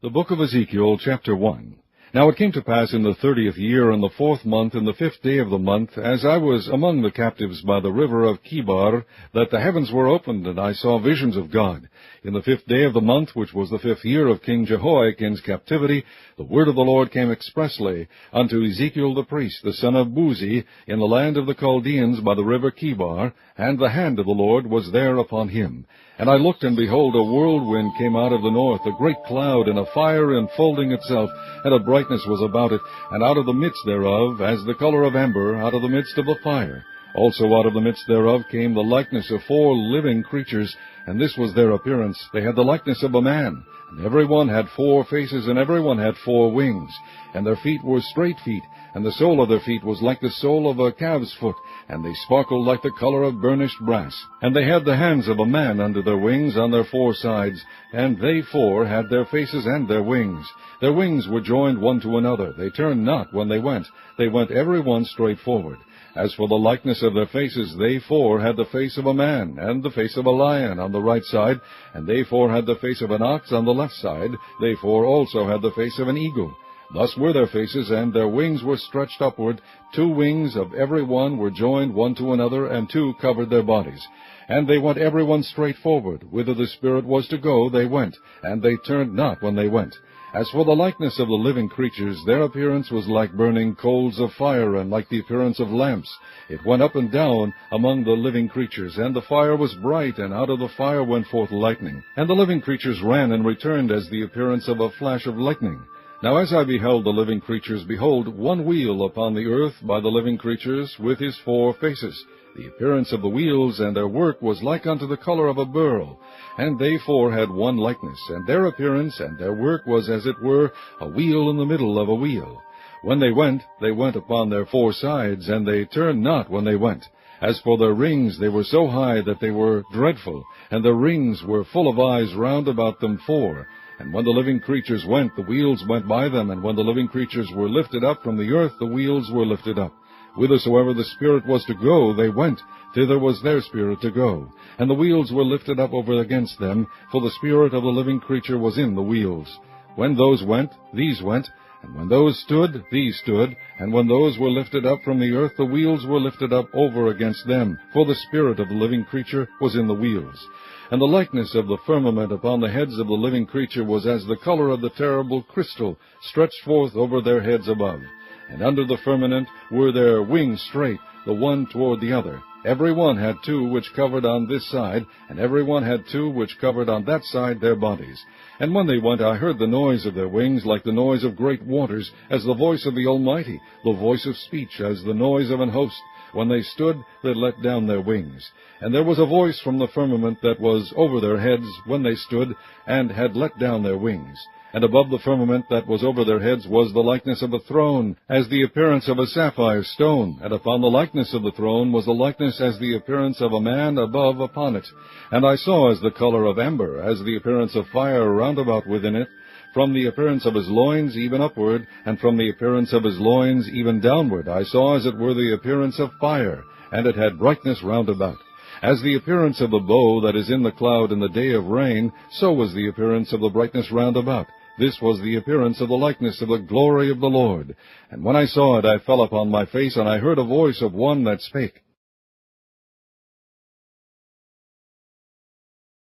The book of Ezekiel, chapter 1. Now it came to pass in the 30th year, in the 4th month, in the 5th day of the month, as I was among the captives by the river of Chebar, that the heavens were opened, and I saw visions of God. In the 5th day of the month, which was the 5th year of King Jehoiakim's captivity, the word of the Lord came expressly unto Ezekiel the priest, the son of Buzi, in the land of the Chaldeans by the river Chebar, and the hand of the Lord was there upon him. And I looked, and behold, a whirlwind came out of the north, a great cloud, and a fire enfolding itself, and a brightness was about it, and out of the midst thereof, as the color of amber, out of the midst of the fire. Also out of the midst thereof came the likeness of 4 living creatures, and this was their appearance. They had the likeness of a man, and every one had 4 faces, and every one had 4 wings. And their feet were straight feet, and the sole of their feet was like the sole of a calf's foot, and they sparkled like the color of burnished brass. And they had the hands of a man under their wings on their 4 sides, and they 4 had their faces and their wings. Their wings were joined one to another. They turned not when they went every one straight forward. As for the likeness of their faces, they 4 had the face of a man, and the face of a lion on the right side, and they 4 had the face of an ox on the left side. They 4 also had the face of an eagle. Thus were their faces, and their wings were stretched upward. 2 wings of every one were joined one to another, and 2 covered their bodies. And they went every one straight forward. Whither the Spirit was to go, they went, and they turned not when they went. As for the likeness of the living creatures, their appearance was like burning coals of fire, and like the appearance of lamps. It went up and down among the living creatures, and the fire was bright, and out of the fire went forth lightning. And the living creatures ran and returned as the appearance of a flash of lightning. Now as I beheld the living creatures, behold, one wheel upon the earth by the living creatures, with his 4 faces. The appearance of the wheels and their work was like unto the color of a beryl. And they 4 had one likeness, and their appearance and their work was as it were a wheel in the middle of a wheel. When they went upon their 4 sides, and they turned not when they went. As for their rings, they were so high that they were dreadful, and their rings were full of eyes round about them 4. And when the living creatures went, the wheels went by them, and when the living creatures were lifted up from the earth, the wheels were lifted up. Whithersoever the Spirit was to go, they went. Thither was their spirit to go. And the wheels were lifted up over against them, for the spirit of the living creature was in the wheels. When those went, these went. And when those stood, these stood. And when those were lifted up from the earth, the wheels were lifted up over against them, for the spirit of the living creature was in the wheels. And the likeness of the firmament upon the heads of the living creature was as the color of the terrible crystal, stretched forth over their heads above. And under the firmament were their wings straight, the one toward the other. Every one had 2 which covered on this side, and every one had 2 which covered on that side their bodies. And when they went, I heard the noise of their wings like the noise of great waters, as the voice of the Almighty, the voice of speech, as the noise of an host. When they stood, they let down their wings. And there was a voice from the firmament that was over their heads when they stood, and had let down their wings. And above the firmament that was over their heads was the likeness of a throne, as the appearance of a sapphire stone. And upon the likeness of the throne was the likeness as the appearance of a man above upon it. And I saw as the color of amber, as the appearance of fire round about within it, from the appearance of his loins even upward, and from the appearance of his loins even downward. I saw as it were the appearance of fire, and it had brightness round about. As the appearance of the bow that is in the cloud in the day of rain, so was the appearance of the brightness round about. This was the appearance of the likeness of the glory of the Lord. And when I saw it, I fell upon my face, and I heard a voice of one that spake.